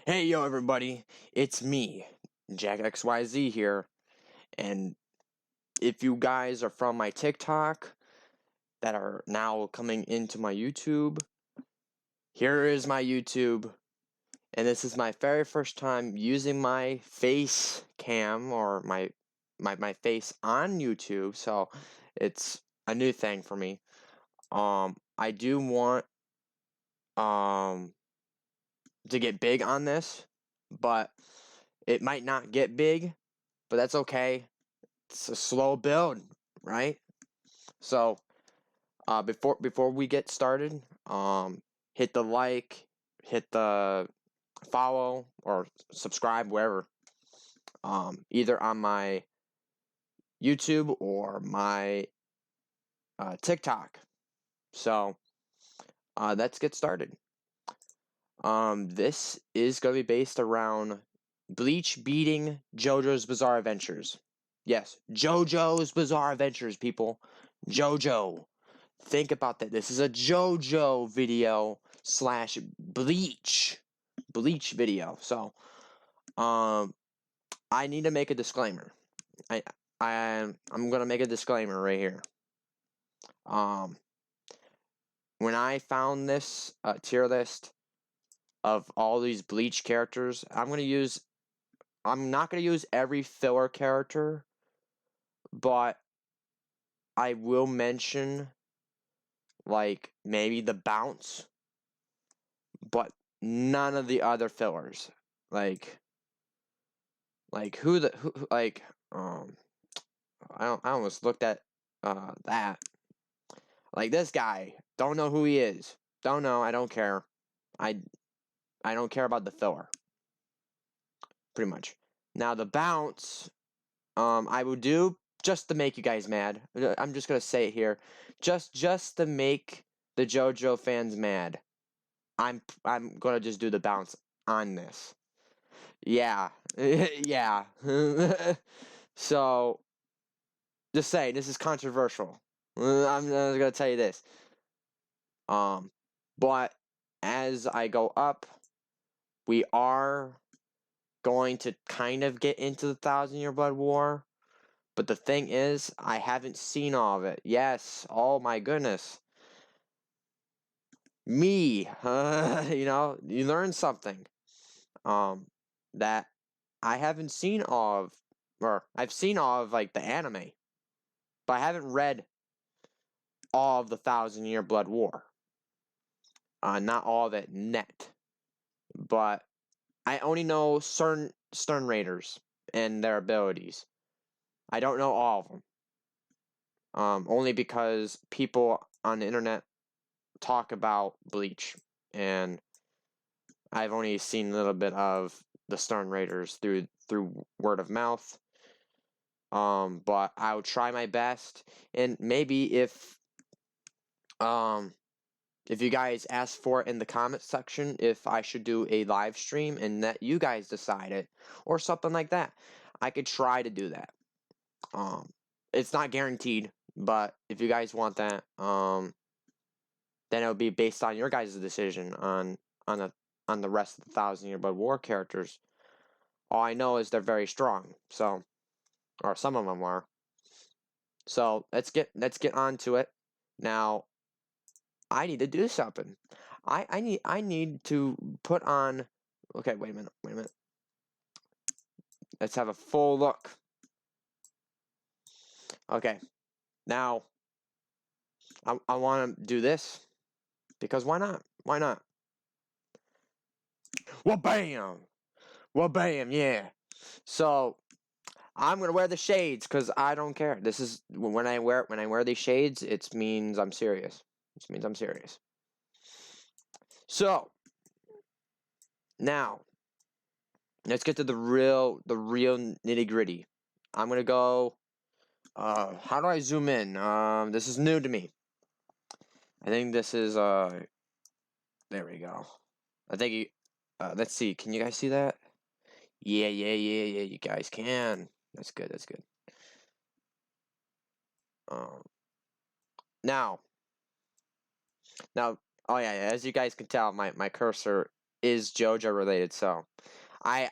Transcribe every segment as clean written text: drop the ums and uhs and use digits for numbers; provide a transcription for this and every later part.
Hey yo everybody, it's me, Jack XYZ here, and if you guys are from my TikTok that are now coming into my YouTube, here is my YouTube, and this is my very first time using my face cam or my face on YouTube, so it's a new thing for me. I do want to get big on this, but it might not get big, but that's okay. It's a slow build, right? So, before we get started, hit the like, hit the follow or subscribe wherever, either on my YouTube or my TikTok. So, let's get started. This is going to be based around Bleach beating JoJo's Bizarre Adventures. Yes, JoJo's Bizarre Adventures, people. JoJo. Think about that. This is a JoJo video slash Bleach video. So, I need to make a disclaimer. I'm gonna make a disclaimer right here. When I found this tier list of all these Bleach characters, I'm not gonna use every filler character, but I will mention like maybe the bounce, but none of the other fillers. Like who like I almost looked at that. Like this guy, don't know who he is. Don't know, I don't care. I don't care about the filler. Pretty much. Now the bounce, I will do just to make you guys mad. I'm just gonna say it here. Just to make the JoJo fans mad. I'm gonna just do the bounce on this. Yeah. Yeah. So, just saying, this is controversial. I'm gonna tell you this. But as I go up, we are going to kind of get into the 1,000-Year Blood War. But the thing is, I haven't seen all of it. Yes, oh my goodness. Me, you know, you learn something. That I haven't seen all of, or I've seen all of like the anime, but I haven't read all of the 1,000-Year Blood War. Not all of it net, but I only know certain Stern Raiders and their abilities. I don't know all of them. Only because people on the internet talk about Bleach, and I've only seen a little bit of the Stern Raiders through word of mouth. But I'll try my best, and maybe if you guys ask for it in the comment section, if I should do a live stream and let you guys decide it, or something like that, I could try to do that. It's not guaranteed, but if you guys want that, then it would be based on your guys' decision on the rest of the 1,000-Year Blood War characters. All I know is they're very strong, so, or some of them are. So let's get on to it. Now, I need to do something. I need to put on. Okay, wait a minute. Let's have a full look. Okay, now I want to do this because why not? Why not? Well, bam! Well, bam! Yeah. So I'm gonna wear the shades because I don't care. This is when I wear these shades. It means I'm serious. It means I'm serious. So now let's get to the real nitty gritty. I'm gonna go. How do I zoom in? This is new to me. I think this is there we go. I think you. Let's see. Can you guys see that? Yeah. You guys can. That's good. Now. Oh yeah. As you guys can tell, my cursor is JoJo related, so I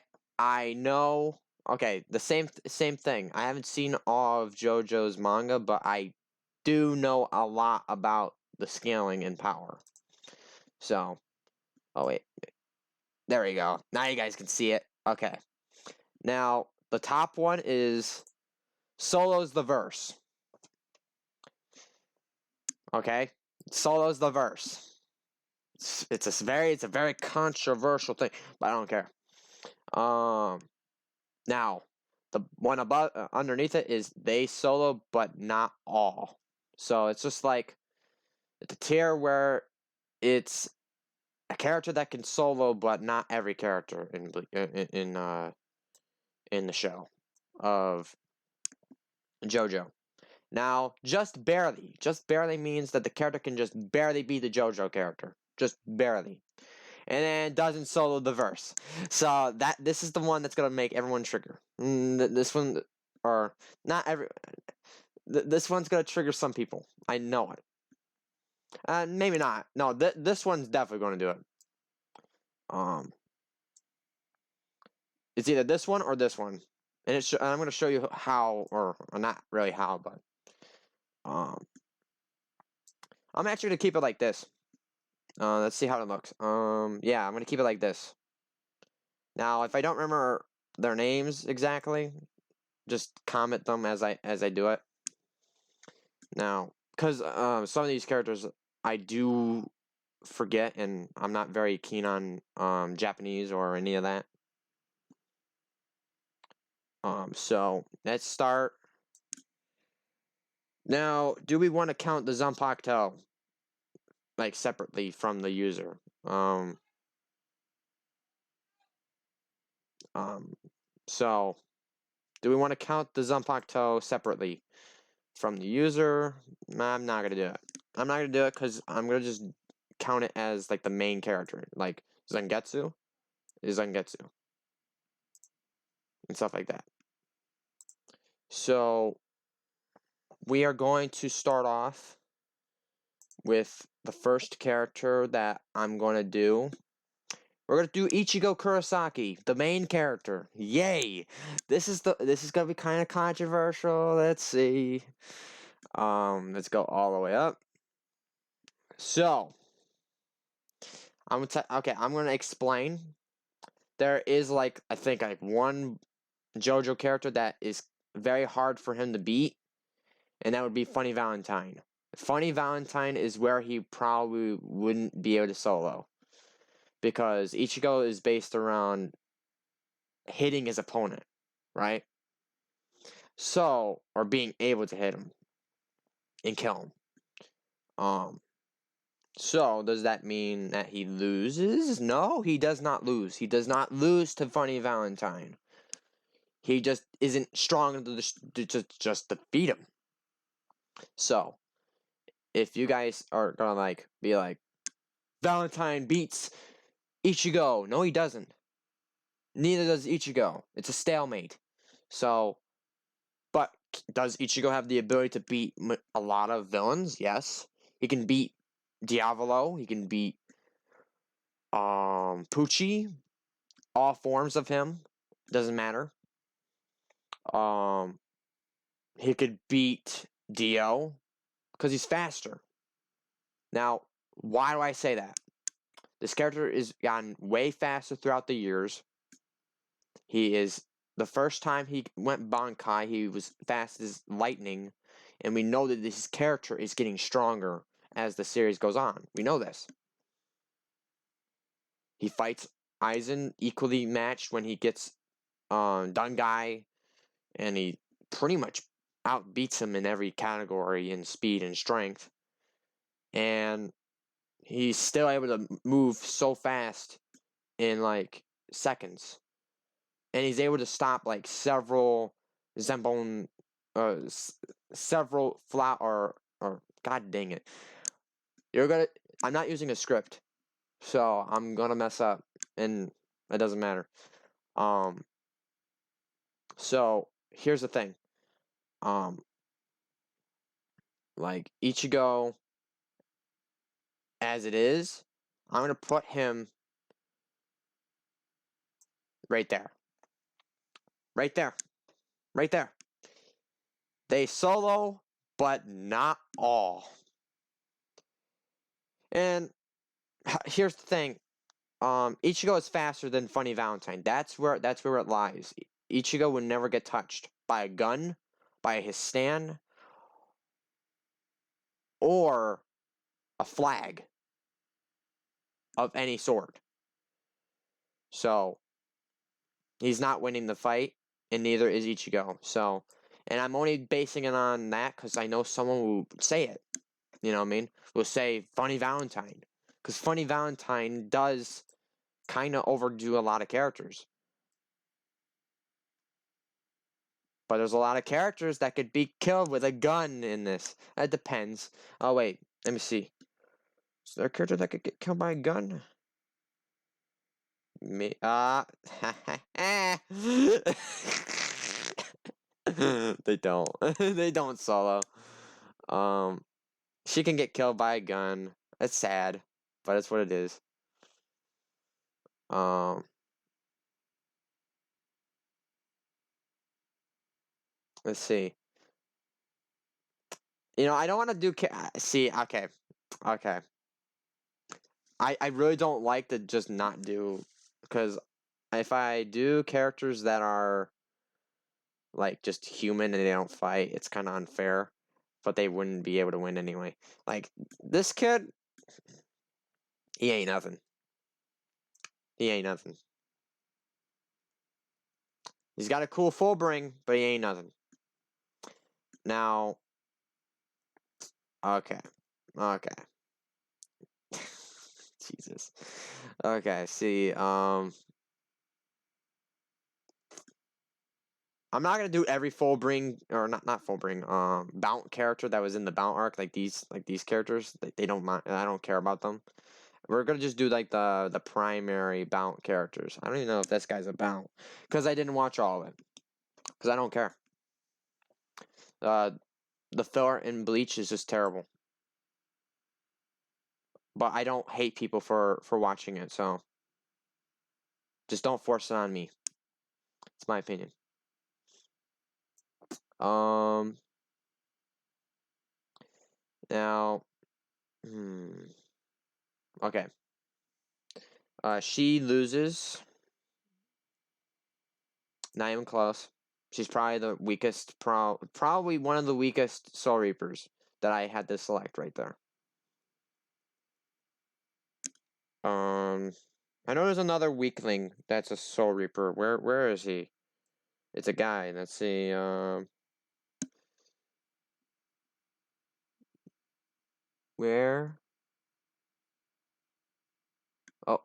know. Okay, the same thing. I haven't seen all of JoJo's manga, but I do know a lot about the scaling and power. So, oh wait, there we go. Now you guys can see it. Okay. Now the top one is Solo's the verse. Okay, Solo's the verse. It's a very controversial thing, but I don't care. Now the one above underneath it is they solo, but not all. So it's just like it's a tier where it's a character that can solo, but not every character in the show of JoJo. Now, just barely means that the character can just barely be the JoJo character, just barely, and then doesn't solo the verse. So this is the one that's gonna make everyone trigger. This one, or not every. This one's gonna trigger some people. I know it. Maybe not. No, this one's definitely gonna do it. It's either this one or this one, and I'm gonna show you how, or not really how, but I'm actually gonna keep it like this. Let's see how it looks. Yeah, I'm gonna keep it like this. Now, if I don't remember their names exactly, just comment them as I do it. Now, because some of these characters I do forget, and I'm not very keen on Japanese or any of that. So let's start. Now, do we want to count the Zanpakuto like separately from the user? So do we want to count the Zanpakuto separately from the user? I'm not gonna do it. I'm not gonna do it because I'm gonna just count it as like the main character, like Zangetsu is Zangetsu and stuff like that. So we are going to start off with the first character that I'm going to do. We're going to do Ichigo Kurosaki, the main character. Yay! This is going to be kind of controversial. Let's see. Let's go all the way up. So, I'm going to explain. There is like I think like one JoJo character that is very hard for him to beat, and that would be Funny Valentine. Funny Valentine is where he probably wouldn't be able to solo, because Ichigo is based around hitting his opponent, right? So, or being able to hit him and kill him. So does that mean that he loses? No, he does not lose. He does not lose to Funny Valentine. He just isn't strong enough to just defeat him. So, if you guys are gonna like be like, Valentine beats Ichigo. No, he doesn't. Neither does Ichigo. It's a stalemate. So, but does Ichigo have the ability to beat a lot of villains? Yes. He can beat Diavolo. He can beat Pucci. All forms of him. Doesn't matter. He could beat Dio because he's faster. Now, why do I say that? This character is gotten way faster throughout the years. He is the first time he went Bankai, he was fast as lightning, and we know that this character is getting stronger as the series goes on. We know this. He fights Aizen equally matched when he gets Dungai, and he pretty much outbeats him in every category in speed and strength. And he's still able to move so fast in like seconds. And he's able to stop like several Zembon, several or god dang it. I'm not using a script, so I'm gonna mess up, and it doesn't matter. So here's the thing. Like Ichigo as it is, I'm gonna put him Right there. Right there. Right there. They solo, but not all. And here's the thing. Ichigo is faster than Funny Valentine. That's where it lies. Ichigo would never get touched by a gun, by his stand, or a flag of any sort. So he's not winning the fight, and neither is Ichigo. So, and I'm only basing it on that because I know someone will say it. You know what I mean? Will say Funny Valentine, because Funny Valentine does kind of overdo a lot of characters. But there's a lot of characters that could be killed with a gun in this. That depends. Oh wait, let me see. Is there a character that could get killed by a gun? Me they don't. They don't solo. Um she can get killed by a gun. It's sad, but it's what it is. Um let's see. I don't want to do see, okay. Okay. I really don't like to just not do, because if I do characters that are like just human and they don't fight, it's kind of unfair. But they wouldn't be able to win anyway. Like this kid, he ain't nothing. He ain't nothing. He's got a cool full bring, but he ain't nothing. Now, okay, okay. Jesus. Okay, see, I'm not gonna do every full bring, or not full bring, Bount character that was in the Bount arc, like these characters. They don't mind. I don't care about them. We're gonna just do like the primary Bount characters. I don't even know if this guy's a Bount because I didn't watch all of it because I don't care. The filler in Bleach is just terrible, but I don't hate people for watching it. So just don't force it on me. It's my opinion. Um. Now. Okay. She loses. Not even close. She's probably the weakest, probably one of the weakest Soul Reapers that I had to select right there. I know there's another weakling that's a Soul Reaper. Where is he? It's a guy. Let's see. Where? Oh.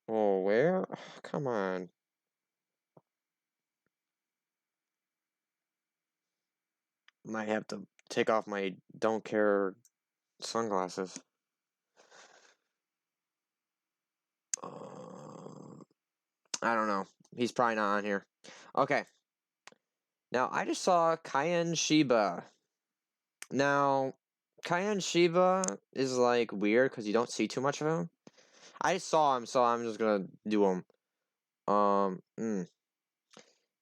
Oh, where? Come on. Might have to take off my don't care sunglasses. I don't know. He's probably not on here. Okay. Now, I just saw Kaien Shiba. Now, Kaien Shiba is like weird because you don't see too much of him. I saw him, so I'm just gonna do him.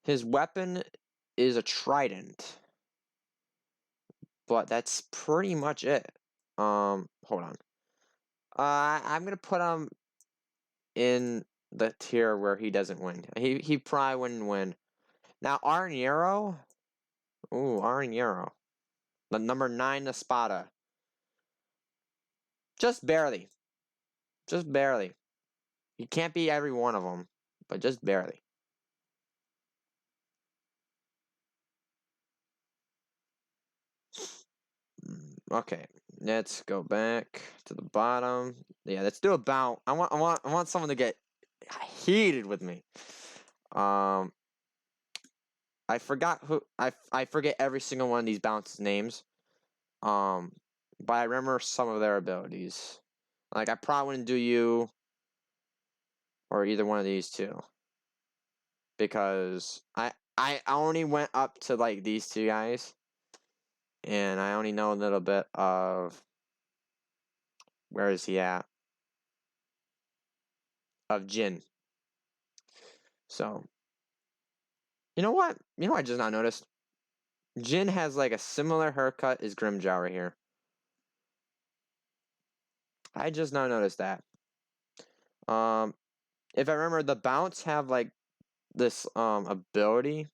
His weapon is a trident, but that's pretty much it. Hold on. I'm gonna put him in the tier where he doesn't win. He probably wouldn't win. Now Arniero, ooh, Arniero, the number 9 Espada, just barely, just barely. You can't be every one of them, but just barely. Okay, let's go back to the bottom. Yeah, let's do a bout. I want someone to get heated with me. I forgot who I forget every single one of these bounces names. But I remember some of their abilities. Like I probably wouldn't do you or either one of these two because I only went up to like these two guys, and I only know a little bit of where is he at. of Jin. So, you know what? You know what I just not noticed? Jin has like a similar haircut as Grimmjow right here. I just now noticed that. If I remember, the Bounce have like this ability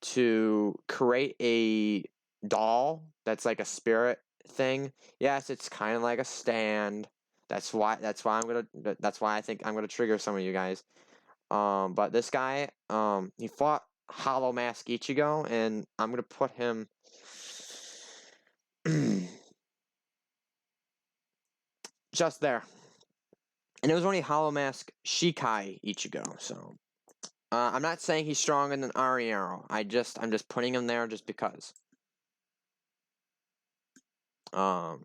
to create a doll that's like a spirit thing. Yes, it's kind of like a stand. That's why I think I'm gonna trigger some of you guys. But this guy, he fought Hollow Mask Ichigo, and I'm gonna put him just there. And it was only Hollow Mask Shikai Ichigo, so I'm not saying he's stronger than Ariero. I'm just putting him there just because. Yeah.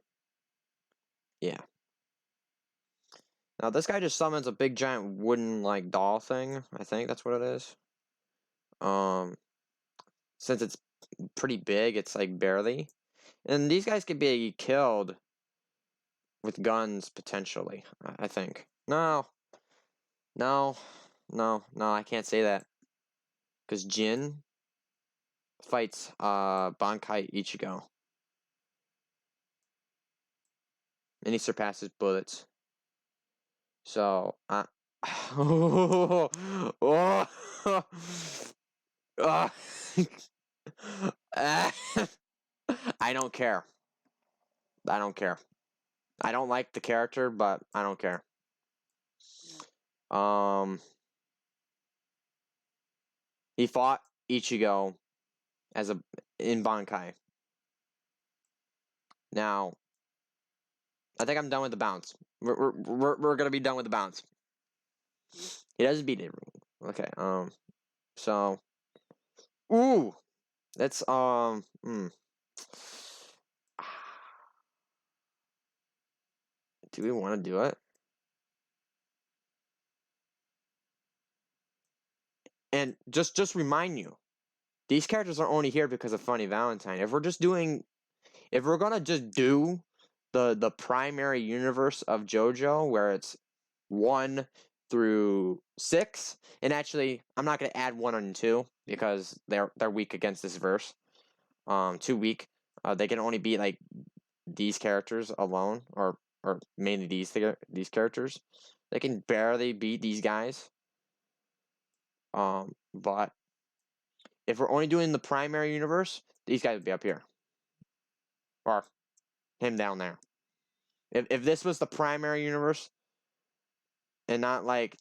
Now this guy just summons a big giant wooden like doll thing. I think that's what it is. Since it's pretty big, it's like barely. And these guys could be killed with guns potentially. I think. No, I can't say that. Because Jin fights Bankai Ichigo. And he surpasses bullets. So, oh, I don't care. I don't care. I don't like the character, but I don't care. He fought Ichigo in Bankai. Now, I think I'm done with the bounce. We're gonna be done with the bounce. He doesn't beat it. Okay. So, ooh, that's Do we want to do it? And just remind you, these characters are only here because of Funny Valentine. If we're gonna just do the primary universe of JoJo, where it's 1 through 6, and actually I'm not gonna add 1 and 2 because they're weak against this verse. Too weak. They can only beat like these characters alone, or mainly these characters. They can barely beat these guys. But if we're only doing the primary universe, these guys would be up here. Or him down there. If this was the primary universe, and not like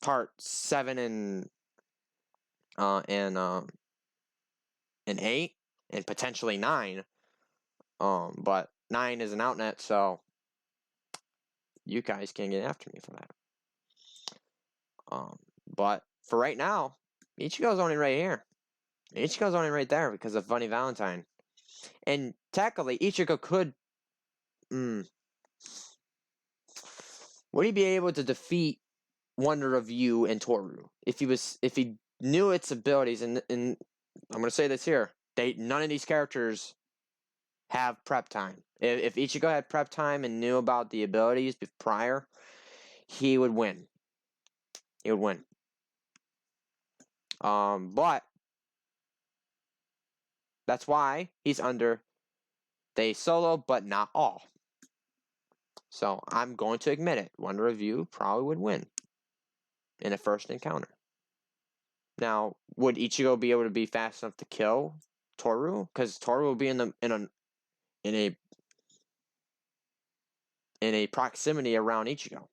part 7 and 8, and potentially 9. But 9 is an outnet, so you guys can get after me for that. But for right now, Ichigo's only right here. Ichigo's only right there because of Funny Valentine. And technically, Ichigo could... would he be able to defeat Wonder of You and Toru if he knew its abilities? And I'm gonna say this here: none of these characters have prep time. If Ichigo had prep time and knew about the abilities prior, he would win. He would win. But that's why he's under they solo, but not all. So I'm going to admit it. Wonder of You probably would win in a first encounter. Now, would Ichigo be able to be fast enough to kill Toru? Because Toru will be in a proximity around Ichigo.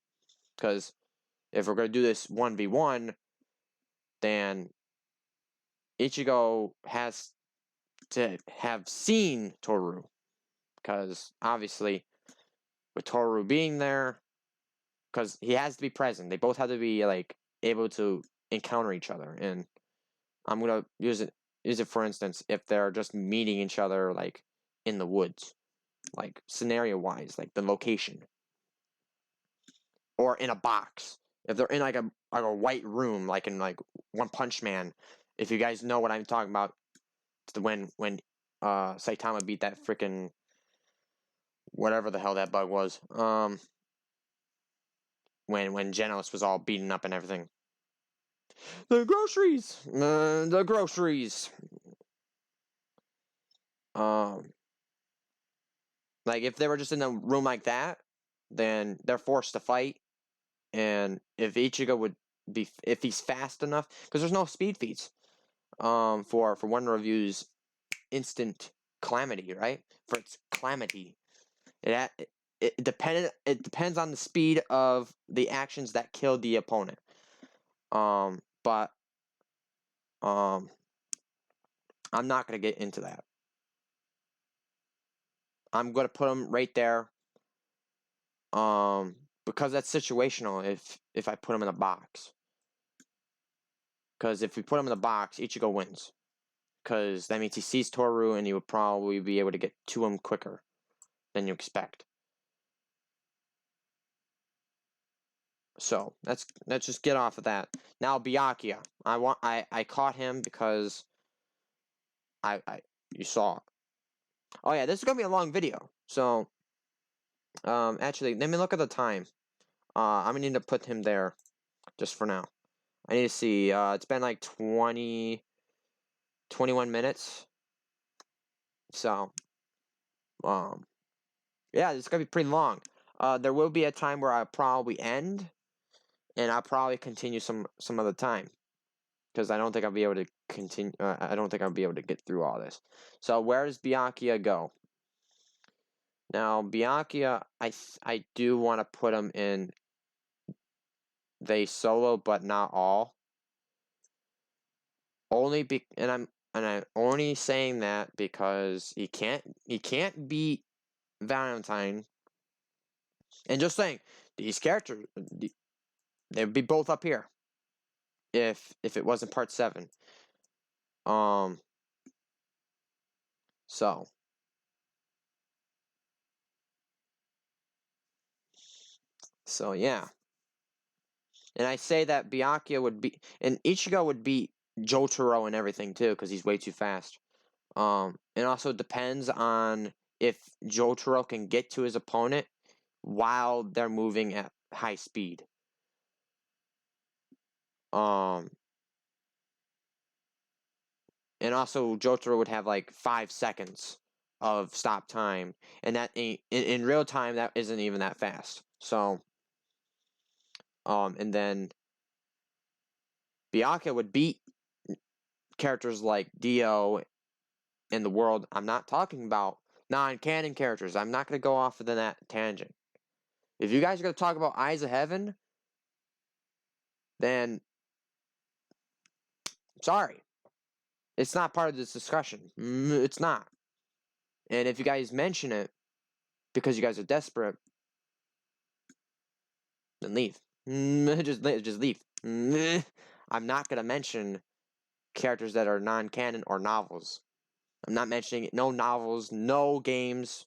Because if we're going to do this 1v1, then Ichigo has to have seen Toru. Because obviously, with Toru being there, because he has to be present. They both have to be like able to encounter each other. And I'm gonna use it for instance if they're just meeting each other like in the woods, like scenario wise, like the location, or in a box. If they're in like a white room, like in like One Punch Man, if you guys know what I'm talking about, it's when Saitama beat that freaking whatever the hell that bug was. when Genos was all beaten up and everything. The groceries! The groceries! Like, if they were just in a room like that, then they're forced to fight. And if Ichigo would be, if he's fast enough, because there's no speed feats, for one review's instant calamity, right? For its calamity, it depends on the speed of the actions that kill the opponent. But I'm not gonna get into that. I'm gonna put him right there. Because that's situational. If I put him in a box, because if we put him in the box, Ichigo wins. Because that means he sees Toru, and he would probably be able to get to him quicker than you expect. So let's just get off of that. Now Byakuya, I caught him because you saw. Oh yeah, this is gonna be a long video. So actually, let me look at the time. I'm gonna need to put him there just for now. I need to see. It's been like 21 minutes. So yeah, it's gonna be pretty long. There will be a time where I'll probably end, and I'll probably continue some other time, because I don't think I'll be able to continue. I don't think I'll be able to get through all this. So where does Byakuya go? Now Byakuya, I do want to put him in they solo, but not all. And I'm only saying that because he can't beat Valentine. And just saying, these characters, they'd be both up here if it wasn't part 7. So yeah. And I say that Byakuya would be, and Ichigo would beat Jotaro and everything too, because he's way too fast. It also depends on if Jotaro can get to his opponent while they're moving at high speed. And also Jotaro would have like 5 seconds of stop time, and that ain't in real time, that isn't even that fast. So and then Byakuya would beat characters like Dio in the world. I'm not talking about non-canon characters. I'm not going to go off of that tangent. If you guys are going to talk about Eyes of Heaven, then sorry, it's not part of this discussion. It's not. And if you guys mention it because you guys are desperate, then leave. Just leave. I'm not going to mention characters that are non-canon or novels. I'm not mentioning it. No novels, no games,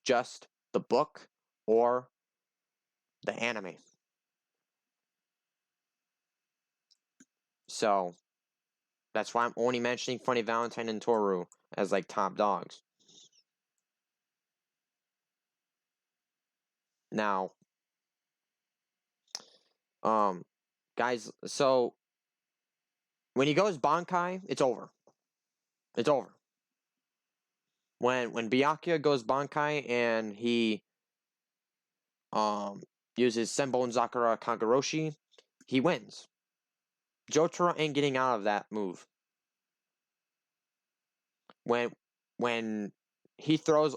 just the book or the anime. So that's why I'm only mentioning Funny Valentine and Toru as like top dogs. Now, guys, so when he goes Bankai, it's over. It's over. When Byakuya goes Bankai and he uses Senbon Zakura Kagurashi, he wins. Jotaro ain't getting out of that move. When he throws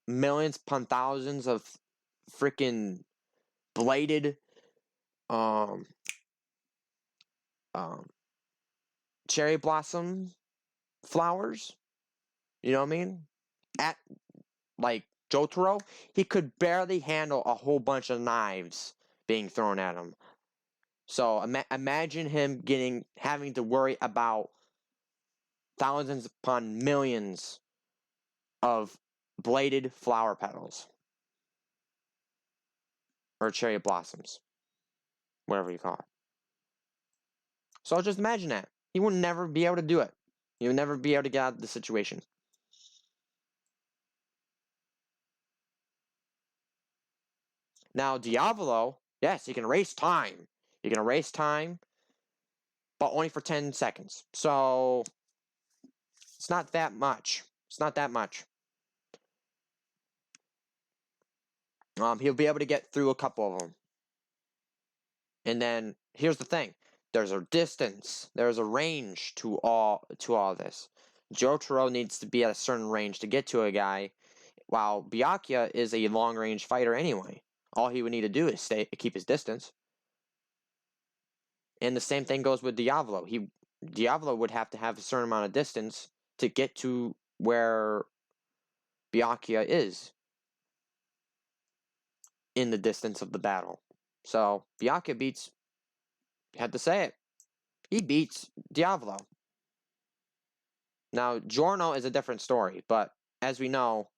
millions upon thousands of freaking bladed cherry blossom flowers, you know what I mean? At like Jotaro, he could barely handle a whole bunch of knives being thrown at him. So imagine him having to worry about thousands upon millions of bladed flower petals or cherry blossoms, whatever you call it. So just imagine that. He would never be able to do it. He would never be able to get out of the situation. Now, Diavolo, yes, he can erase time. He can erase time, but only for 10 seconds. So, it's not that much. It's not that much. He'll be able to get through a couple of them. And then, here's the thing. There's a distance. There's a range to all this. Jotaro needs to be at a certain range to get to a guy, while Byakuya is a long-range fighter anyway. All he would need to do is keep his distance. And the same thing goes with Diavolo. Diavolo would have to have a certain amount of distance to get to where Byakuya is in the distance of the battle. So Byakuya beats, had to say it, he beats Diavolo. Now Giorno is a different story, but as we know,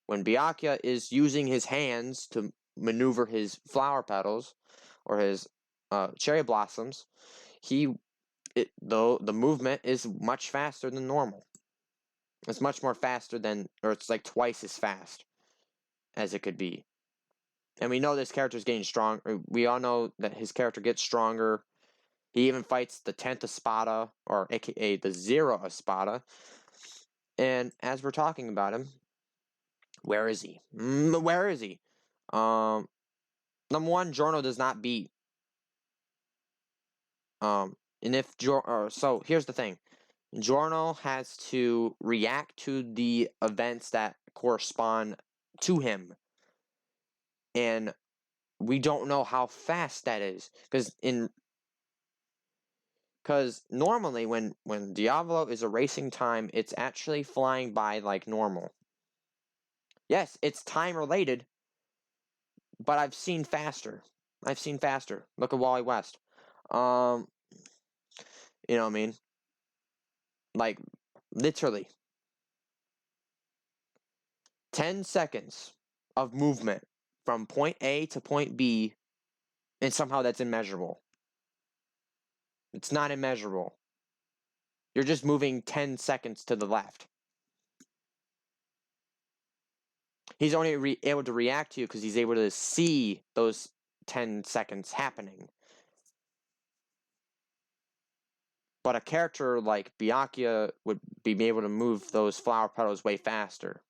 when Byakuya is using his hands to maneuver his flower petals or his cherry blossoms, the movement is much faster than normal. It's much more faster than, or it's like twice as fast as it could be. And we know this character is getting stronger. We all know that his character gets stronger. He even fights the 10th Espada, or aka the 0 Espada. And as we're talking about him, where is he? Where is he? Number one, Giorno does not beat. And if so here's the thing. Giorno has to react to the events that correspond to him. And we don't know how fast that is. Because normally when Diavolo is erasing time, it's actually flying by like normal. Yes, it's time related, but I've seen faster. Look at Wally West. You know what I mean? Like, literally. 10 seconds of movement from point A to point B, and somehow that's immeasurable. It's not immeasurable. You're just moving 10 seconds to the left. He's only able to react to you because he's able to see those 10 seconds happening. But a character like Byakuya would be able to move those flower petals way faster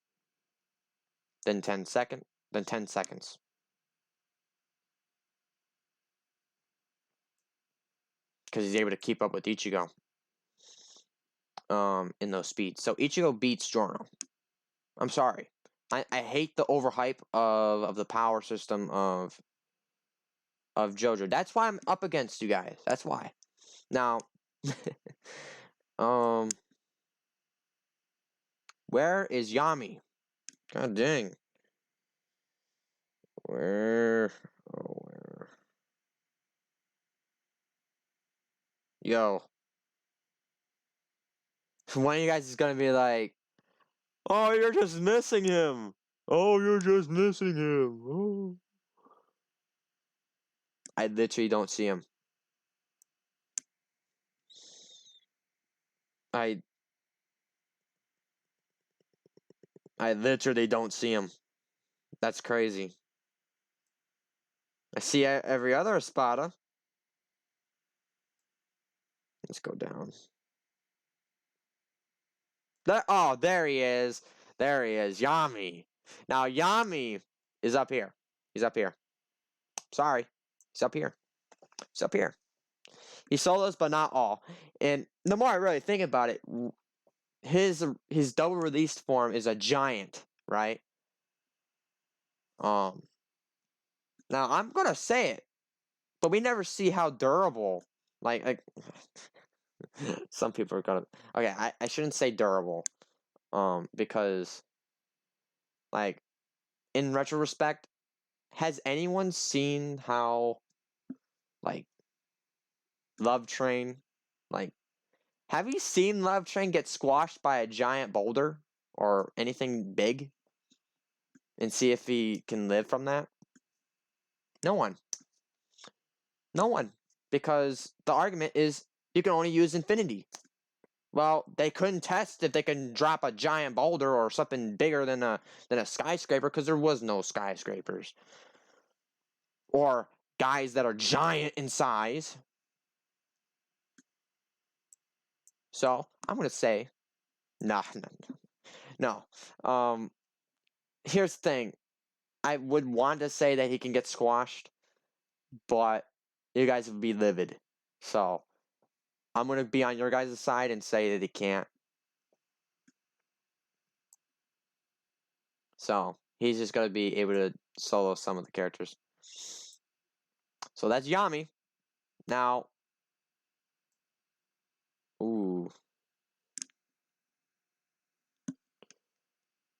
than 10 seconds. Because he's able to keep up with Ichigo in those speeds. So Ichigo beats Giorno. I'm sorry. I hate the overhype of the power system of JoJo. That's why I'm up against you guys. That's why. Now, where is Yami? God dang. Where? Oh, where? Yo. One of you guys is gonna be like, oh, you're just missing him. Oh, you're just missing him. Oh. I literally don't see him. I literally don't see him. That's crazy. I see every other Espada. Let's go down. Oh, there he is. There he is. Yami. Now, Yami is up here. He's up here. Sorry. He's up here. He's up here. He solos, but not all. And the more I really think about it, his double released form is a giant, right? Now I'm gonna say it, but we never see how durable. Like some people are gonna. Okay, I shouldn't say durable. Because like in retrospect, has anyone seen how like Love Train, like, have you seen Love Train get squashed by a giant boulder or anything big and see if he can live from that? No one. No one. Because the argument is you can only use infinity. Well, they couldn't test if they can drop a giant boulder or something bigger than a skyscraper because there was no skyscrapers. or guys that are giant in size. So I'm gonna say, nah, no. Here's the thing. I would want to say that he can get squashed, but you guys would be livid. So I'm gonna be on your guys' side and say that he can't. So he's just gonna be able to solo some of the characters. So that's Yami. Now, ooh.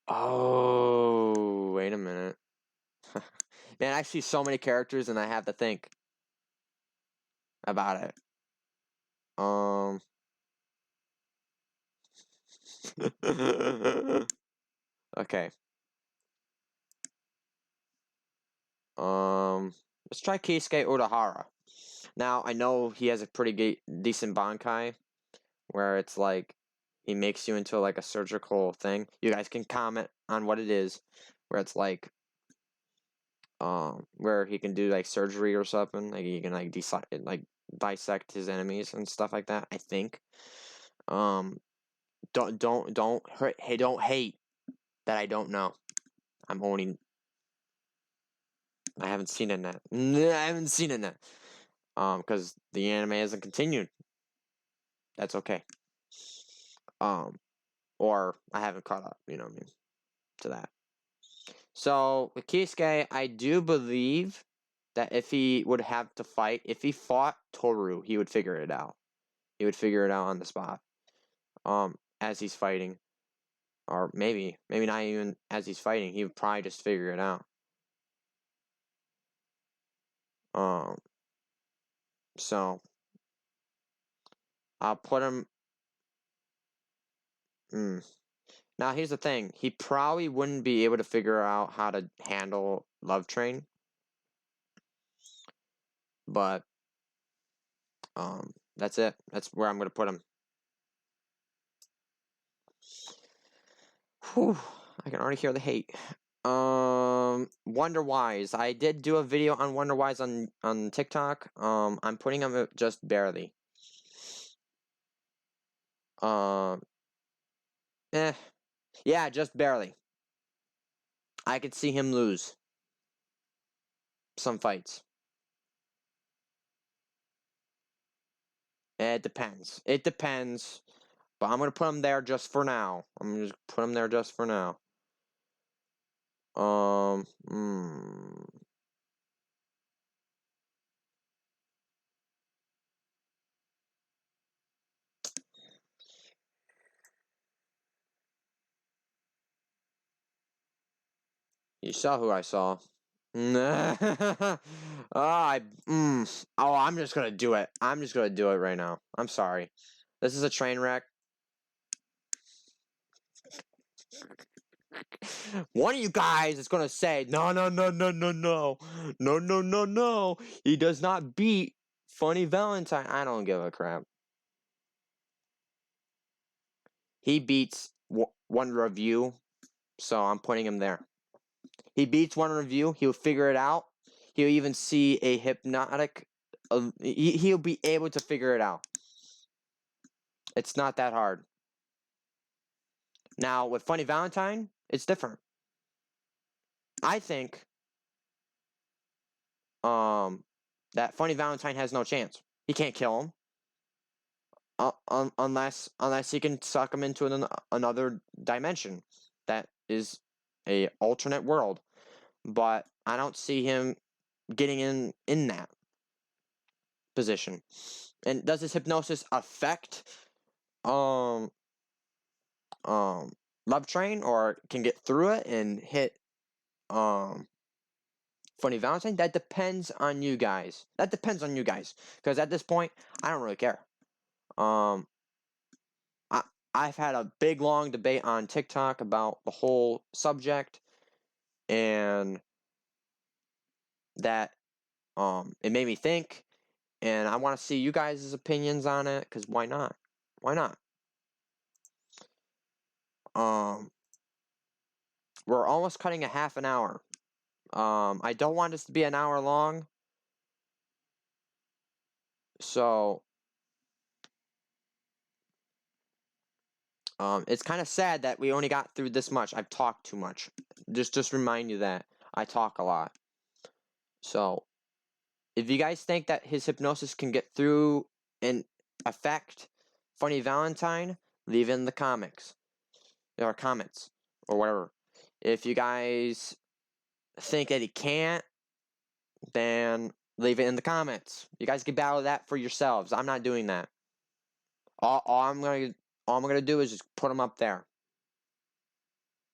Oh, wait a minute. Man, I see so many characters and I have to think about it. Okay. Let's try Keisuke Urahara. Now, I know he has a pretty decent Bankai, where it's like, he makes you into like a surgical thing. You guys can comment on what it is, where it's like, where he can do like surgery or something. Like he can like dissect his enemies and stuff like that. I think. Don't hurt. Hey, don't hate that I don't know. I'm only. I haven't seen it yet. I haven't seen it yet. Because the anime hasn't continued. That's okay. Or I haven't caught up. You know what I mean? To that. So with Kisuke, I do believe that if he would have to fight, if he fought Toru, he would figure it out. He would figure it out on the spot. As he's fighting, or maybe not even as he's fighting, he would probably just figure it out. So I'll put him. Now here's the thing: he probably wouldn't be able to figure out how to handle Love Train, but that's it. That's where I'm gonna put him. Whew, I can already hear the hate. Wonder Wise. I did do a video on Wonder Wise on TikTok. I'm putting him just barely. Yeah, just barely. I could see him lose some fights. It depends. It depends. But I'm gonna put him there just for now. I'm gonna just put him there just for now. You saw who I saw. Oh, I'm just gonna do it. I'm just gonna do it right now. I'm sorry. This is a train wreck. One of you guys is gonna say, no, no, no, no, no, no, no, no, no, no. He does not beat Funny Valentine. I don't give a crap. He beats one review, so I'm putting him there. He beats one review. He'll figure it out. He'll even see a hypnotic. He'll be able to figure it out. It's not that hard. Now with Funny Valentine, it's different. I think that Funny Valentine has no chance. He can't kill him. Unless he can suck him into another dimension that is a alternate world, but I don't see him getting in that position. And does his hypnosis affect um Love Train, or can get through it and hit Funny Valentine? That depends on you guys. Because at this point, I don't really care. I've had a big long debate on TikTok about the whole subject, and that it made me think, and I want to see you guys' opinions on it, because why not? Why not? We're almost cutting a half an hour. I don't want this to be an hour long, so it's kind of sad that we only got through this much. I've talked too much. Just remind you that I talk a lot. So if you guys think that his hypnosis can get through and affect Funny Valentine, leave it in the comics or comments or whatever. If you guys think that he can't, then leave it in the comments. You guys can battle that for yourselves. I'm not doing that. All I'm gonna do is just put them up there.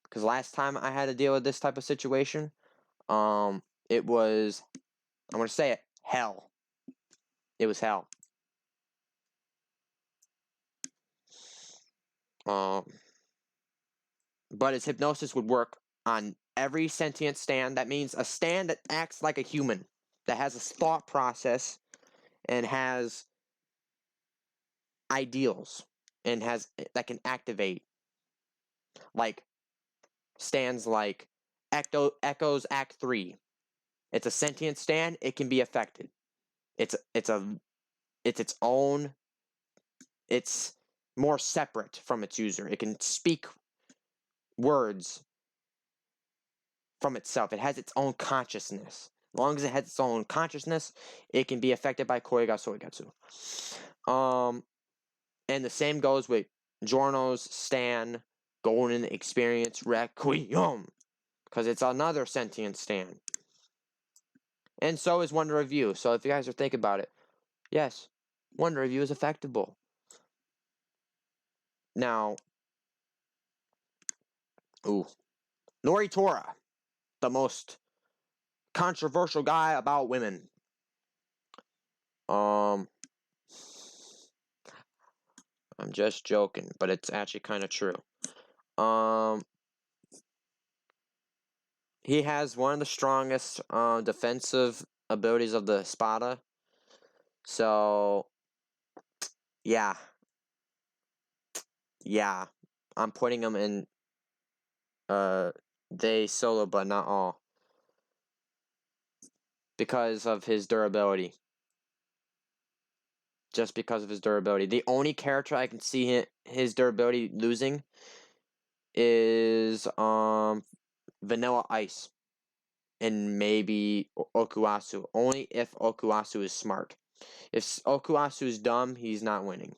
Because last time I had to deal with this type of situation, it was, I'm gonna say it, hell. It was hell. But his hypnosis would work on every sentient stand. That means a stand that acts like a human, that has a thought process and has ideals and that can activate, like stands like Echoes Act 3. It's a sentient stand. It can be affected. It's its own. It's more separate from its user. It can speak words from itself. It has its own consciousness. As long as it has its own consciousness, it can be affected by Koiga Soigatsu. And the same goes with Giorno's Stan Golden Experience Requiem, because it's another sentient stand. And so is Wonder Review. So if you guys are thinking about it, yes, Wonder Review is affectable. Now, Noritora, the most controversial guy about women. I'm just joking, but it's actually kind of true. He has one of the strongest defensive abilities of the Spada. So, yeah. Yeah. I'm putting him in they solo, but not all. Because of his durability. Just because of his durability. The only character I can see his durability losing is Vanilla Ice. And maybe Okuasu. Only if Okuasu is smart. If Okuasu is dumb, he's not winning.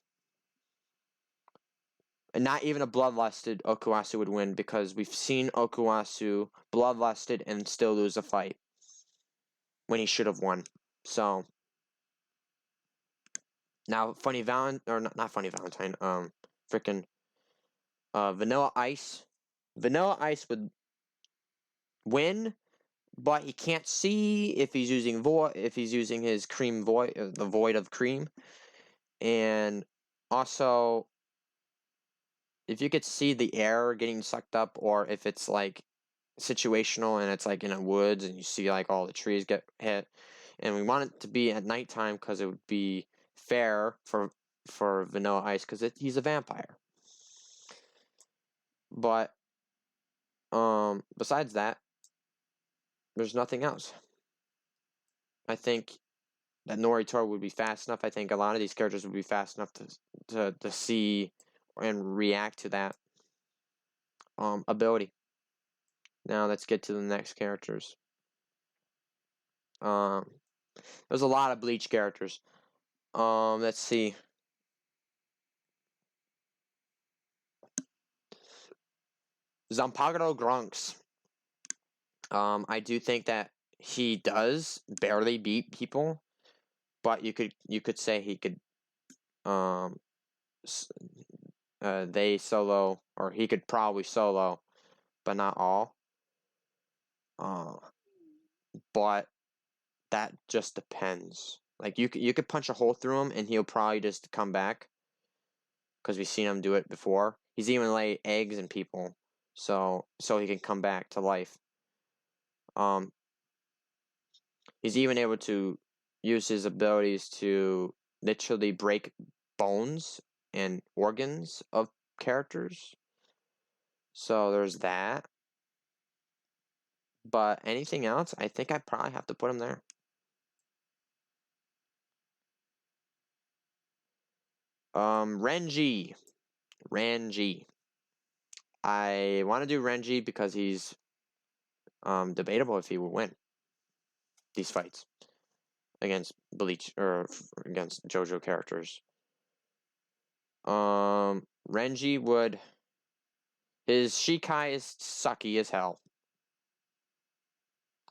And not even a bloodlusted Okuasu would win, because we've seen Okuasu bloodlusted and still lose a fight when he should have won. So now Funny Valentine, or not Funny Valentine, freaking Vanilla Ice. Vanilla Ice would win, but he can't see if he's using his cream void, the void of cream. And also, if you could see the air getting sucked up, or if it's like situational and it's like in a woods and you see like all the trees get hit, and we want it to be at nighttime because it would be fair for Vanilla Ice, because he's a vampire. But besides that, there's nothing else. I think that Noritora would be fast enough. I think a lot of these characters would be fast enough to see and react to that ability. Now let's get to the next characters. There's a lot of Bleach characters. Let's see. Zanpakuto Grunks. I do think that he does barely beat people, but you could say he could they solo, or he could probably solo, but not all. But that just depends. Like you could punch a hole through him and he'll probably just come back, because we've seen him do it before. He's even laid eggs in people, so he can come back to life. He's even able to use his abilities to literally break bones and organs of characters. So there's that. But anything else, I think I probably have to put him there. Renji. I want to do Renji because he's debatable if he will win these fights against Bleach or against JoJo characters. Renji would. His Shikai is sucky as hell.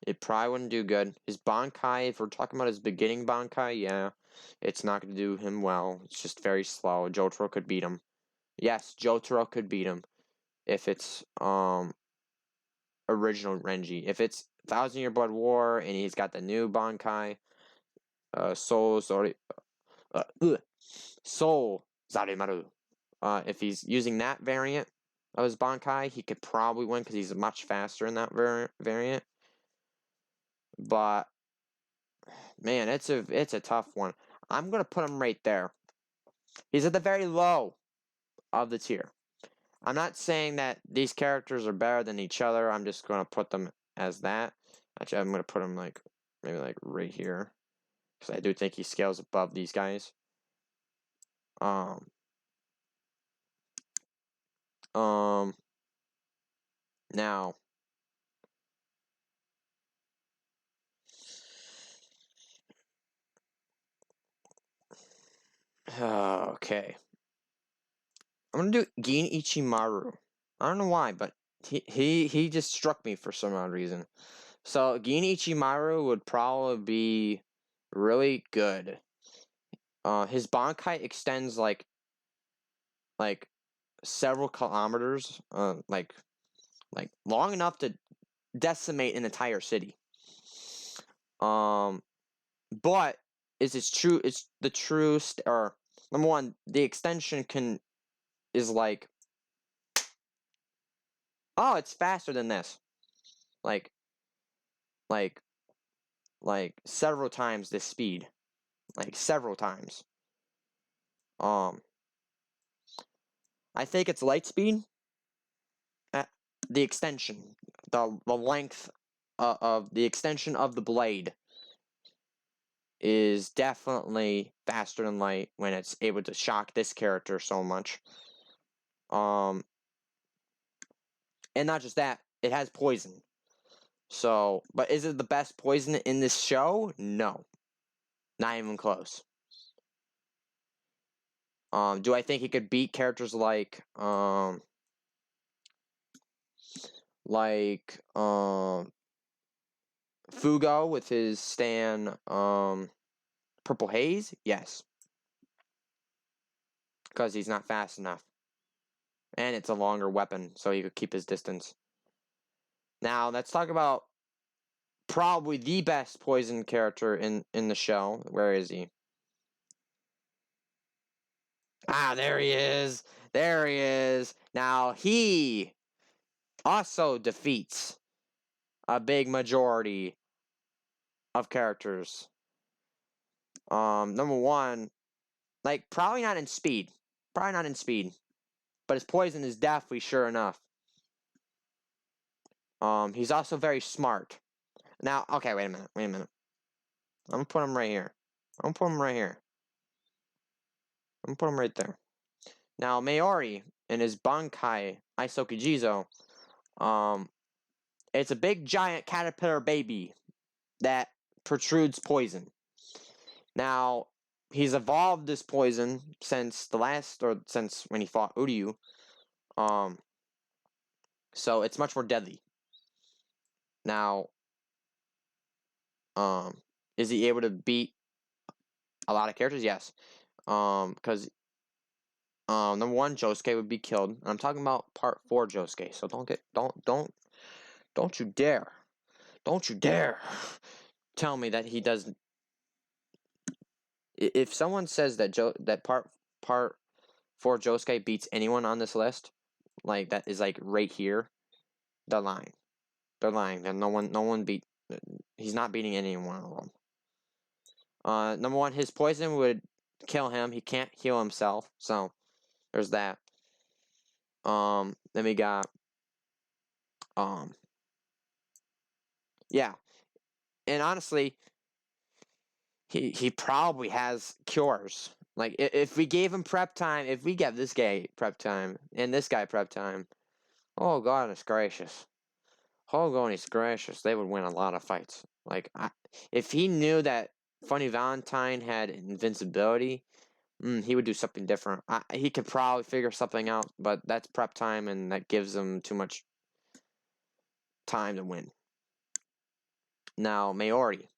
It probably wouldn't do good. His Bankai, if we're talking about his beginning Bankai, yeah, it's not going to do him well. It's just very slow. Jotaro could beat him. Yes, Jotaro could beat him if it's original Renji. If it's Thousand Year Blood War and he's got the new Bankai, Soul Zarimaru. If he's using that variant of his Bankai, he could probably win because he's much faster in that variant. But man, it's a tough one. I'm gonna put him right there. He's at the very low of the tier. I'm not saying that these characters are better than each other. I'm just gonna put them as that. Actually, I'm gonna put him like maybe like right here because I do think he scales above these guys. Now. Okay. I'm gonna do Gin Ichimaru. I don't know why, but he just struck me for some odd reason. So Gin Ichimaru would probably be really good. His Bankai extends like several kilometers, like long enough to decimate an entire city. But it's the truest, or number one, the extension is like, oh, it's faster than this, like several times this speed, like several times. I think it's light speed. The extension, the length of the extension of the blade is definitely faster than light when it's able to shock this character so much. And not just that, it has poison. So, but is it the best poison in this show? No. Not even close. Do I think he could beat characters like Fugo with his Stan Purple Haze? Yes. Because he's not fast enough. And it's a longer weapon, so he could keep his distance. Now, let's talk about probably the best poison character in the show. Where is he? Ah, there he is. There he is. Now, he also defeats a big majority of characters. Number one, like, probably not in speed. Probably not in speed. But his poison is definitely sure enough. He's also very smart. Now, okay, wait a minute. I'm gonna put him right here. I'm gonna put him right here. I'm gonna put him right there. Now, Mayori in his Bankai Isokujizo, it's a big giant caterpillar baby that protrudes poison. Now, he's evolved this poison since since when he fought Uryu. So it's much more deadly. Now, is he able to beat a lot of characters? Yes. Because number one, Josuke would be killed. I'm talking about part 4 Josuke. So don't you dare tell me that he doesn't. If someone says that that part 4 Josuke beats anyone on this list, like that is like right here, they're lying. They're lying. And no one beat. He's not beating any one of them. Number one, his poison would kill him. He can't heal himself, so there's that. Then we got Yeah, and honestly, he probably has cures. Like if we gave him prep time, if we give this guy prep time and this guy prep time, oh goodness gracious, oh goodness gracious, they would win a lot of fights. Like if he knew that Funny Valentine had invincibility, he would do something different. He could probably figure something out, but that's prep time, and that gives him too much time to win. Now Maori,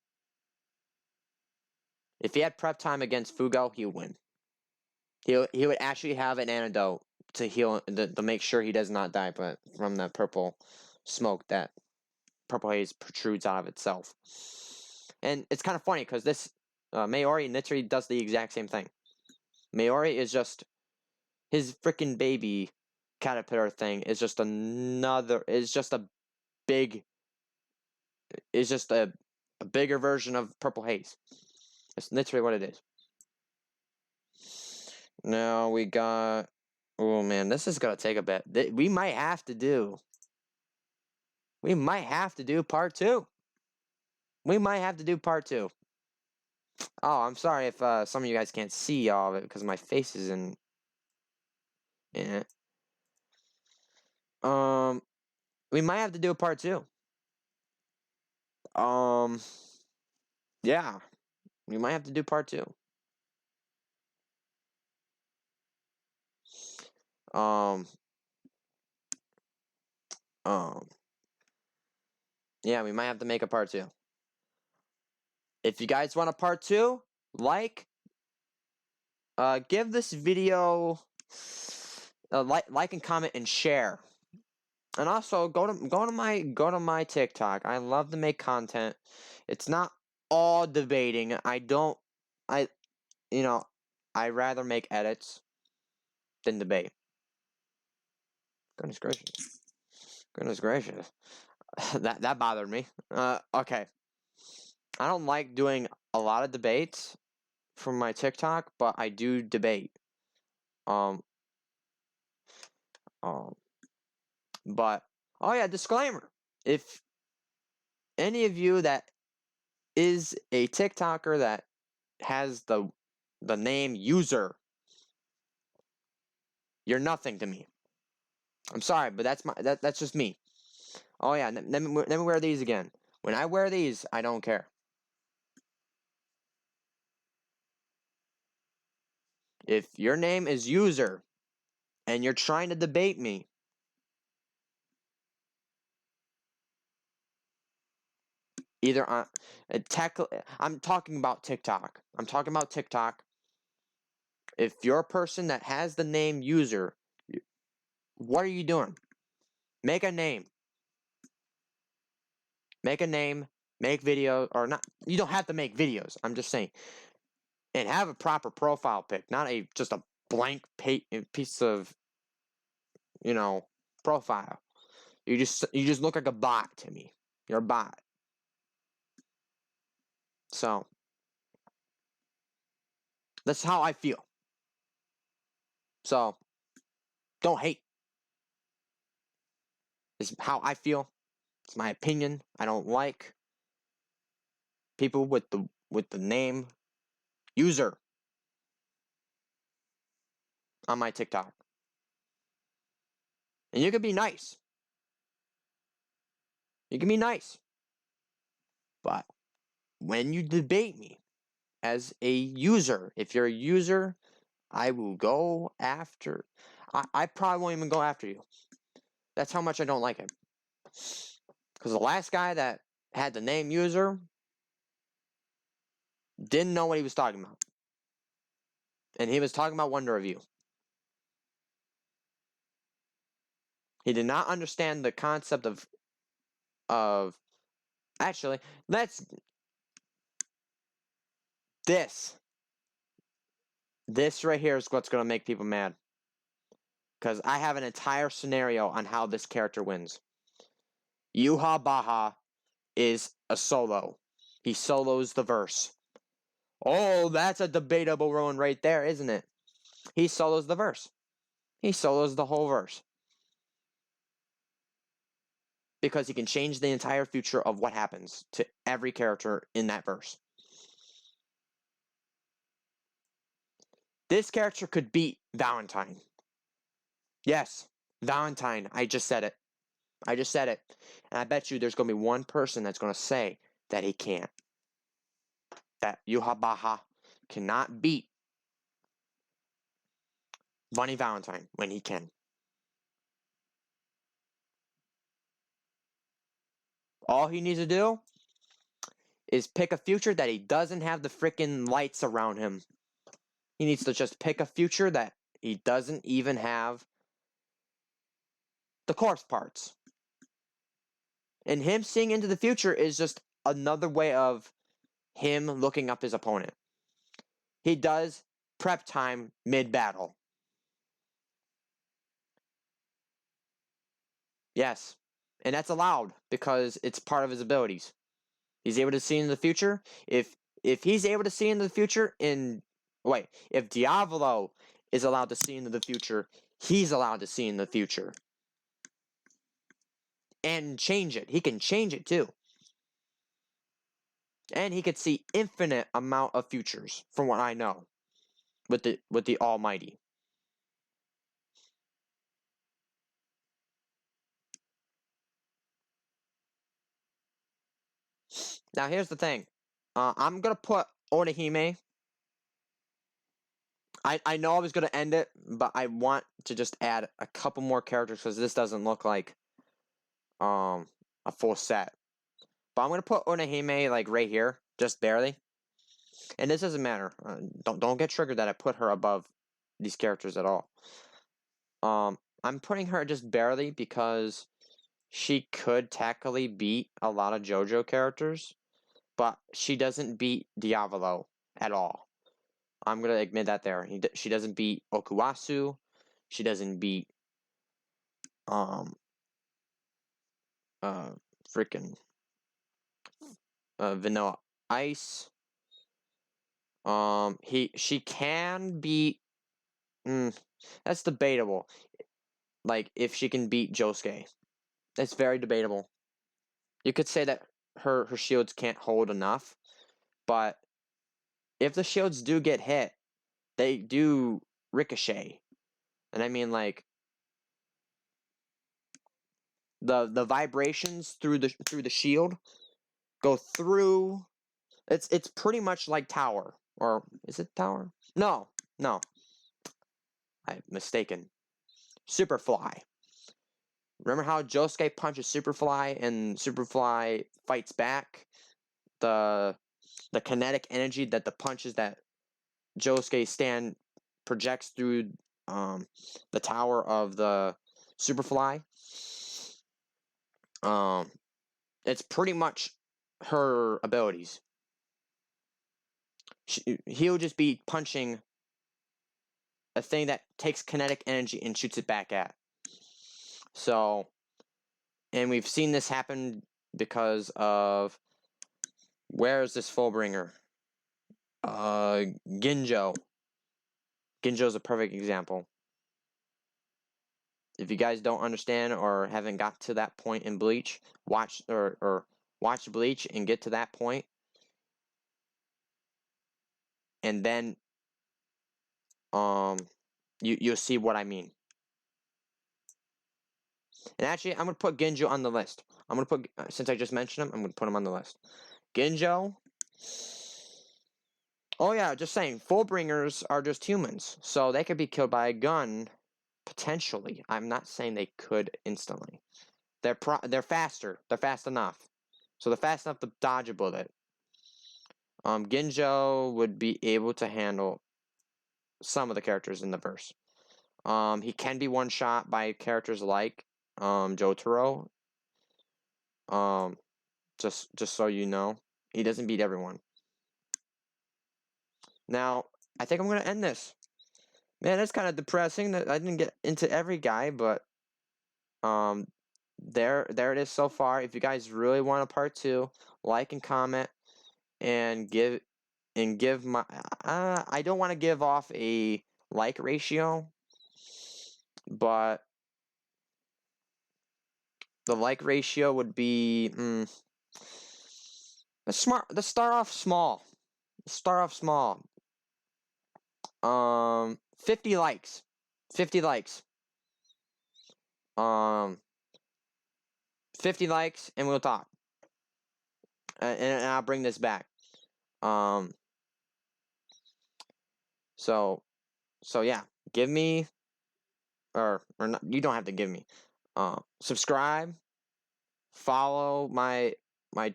if he had prep time against Fugo, he would win. He would actually have an antidote to heal to make sure he does not die, but from the purple smoke that purple haze protrudes out of itself. And it's kind of funny because this Maori literally does the exact same thing. Maori is just his freaking baby caterpillar thing is just another is just a big is just a bigger version of purple haze. It's literally what it is. Now we got, oh man, this is gonna take a bit. We might have to do part two. We might have to do part two. Oh, I'm sorry if some of you guys can't see all of it because my face is in it. We might have to do a part two. Yeah, we might have to do part two. Yeah, we might have to make a part two. If you guys want a part two, give this video like and comment and share. And also go to my TikTok. I love to make content. It's not all debating. I I rather make edits than debate. Goodness gracious. Goodness gracious. that bothered me. Okay. I don't like doing a lot of debates from my TikTok, but I do debate. Um but oh yeah, disclaimer. If any of you that is a TikToker that has the name user, you're nothing to me. I'm sorry, but that's just me. Oh yeah, let me wear these again. When I wear these, I don't care. If your name is user and you're trying to debate me, either on I'm talking about TikTok. I'm talking about TikTok. If you're a person that has the name user, what are you doing? Make a name. Make a name. Make videos or not. You don't have to make videos. I'm just saying, and have a proper profile pic, not just a blank piece of profile. You just look like a bot to me. You're a bot. So that's how I feel. So don't hate. It's how I feel. It's my opinion. I don't like people with the name user on my TikTok. And you can be nice. You can be nice. But when you debate me as a user, if you're a user, I will go after. I probably won't even go after you. That's how much I don't like him. Because the last guy that had the name user didn't know what he was talking about. And he was talking about Wonder Review. He did not understand the concept of actually, this right here is what's going to make people mad. Because I have an entire scenario on how this character wins. Yuha Baha is a solo. He solos the verse. Oh, that's a debatable one right there, isn't it? He solos the verse. He solos the whole verse. because he can change the entire future of what happens to every character in that verse. This character could beat Valentine. Yes, Valentine. I just said it. I just said it. And I bet you there's going to be one person that's going to say that he can't. That Yuhabaha cannot beat Bunny Valentine when he can. All he needs to do is pick a future that he doesn't have the freaking lights around him. He needs to just pick a future that he doesn't even have the corpse parts. And him seeing into the future is just another way of him looking up his opponent. He does prep time mid-battle. Yes, and that's allowed because it's part of his abilities. He's able to see into the future. If he's able to see into the future if Diavolo is allowed to see into the future, he's allowed to see in the future. And change it. He can change it too. And he could see infinite amount of futures, from what I know, with the Almighty. Now here's the thing. I'm gonna put Onihime. I know I was gonna end it, but I want to just add a couple more characters because this doesn't look like a full set. But I'm gonna put Onihime like right here, just barely. And this doesn't matter. Don't get triggered that I put her above these characters at all. I'm putting her just barely because she could technically beat a lot of JoJo characters, but she doesn't beat Diavolo at all. I'm gonna admit that there. She doesn't beat Okuwasu. She doesn't beat freaking Vanilla Ice. She can beat. That's debatable. Like if she can beat Josuke, that's very debatable. You could say that her shields can't hold enough, but if the shields do get hit, they do ricochet. And I mean like the vibrations through the shield go through. It's pretty much like Tower, or is it Tower? No, I'm mistaken. Superfly. Remember how Josuke punches Superfly and Superfly fights back? The kinetic energy that the punches that Josuke stand projects through the tower of the Superfly. It's pretty much her abilities. He'll just be punching a thing that takes kinetic energy and shoots it back at. So, and we've seen this happen because of, where is this Fullbringer? Ginjo. Ginjo's a perfect example. If you guys don't understand or haven't got to that point in Bleach, watch watch Bleach and get to that point, and then you'll see what I mean. And actually, I'm gonna put Ginjo on the list. I'm gonna put, since I just mentioned him, I'm gonna put him on the list. Ginjo. Oh yeah, just saying, Fullbringers are just humans, so they could be killed by a gun, potentially. I'm not saying they could instantly. They're faster. They're fast enough, so they're fast enough to dodge a bullet. Ginjo would be able to handle some of the characters in the verse. He can be one shot by characters like Jotaro. Just so you know, he doesn't beat everyone. Now, I think I'm gonna end this. Man, that's kind of depressing that I didn't get into every guy, but there it is so far. If you guys really want a part 2, like and comment and give my I don't want to give off a like ratio, but the like ratio would be let's start off small. 50 likes. 50 likes. 50 likes and we'll talk. And I'll bring this back. So yeah, give me or not, you don't have to give me. Subscribe, follow my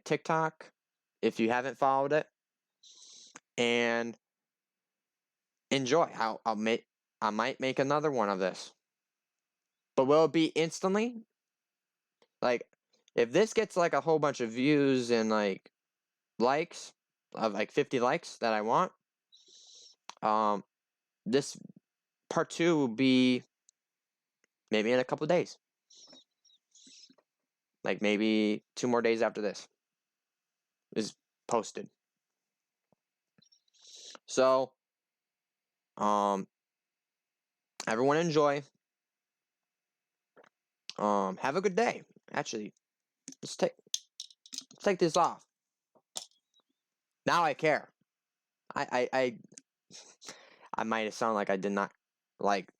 TikTok if you haven't followed it, and enjoy. I might make another one of this. But will it be instantly? Like, if this gets like a whole bunch of views and like likes of like 50 likes that I want, this part 2 will be maybe in a couple days. Like maybe 2 more days after this is posted. So, everyone enjoy. Have a good day. Actually, let's take this off. Now I care. I might have sounded like I did not like.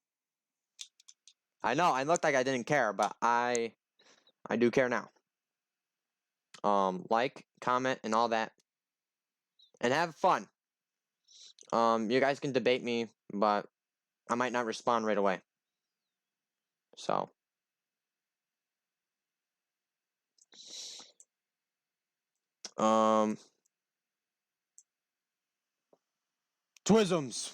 I know I looked like I didn't care, but I do care now. Like, comment, and all that, and have fun. You guys can debate me, but I might not respond right away. So, Twisms.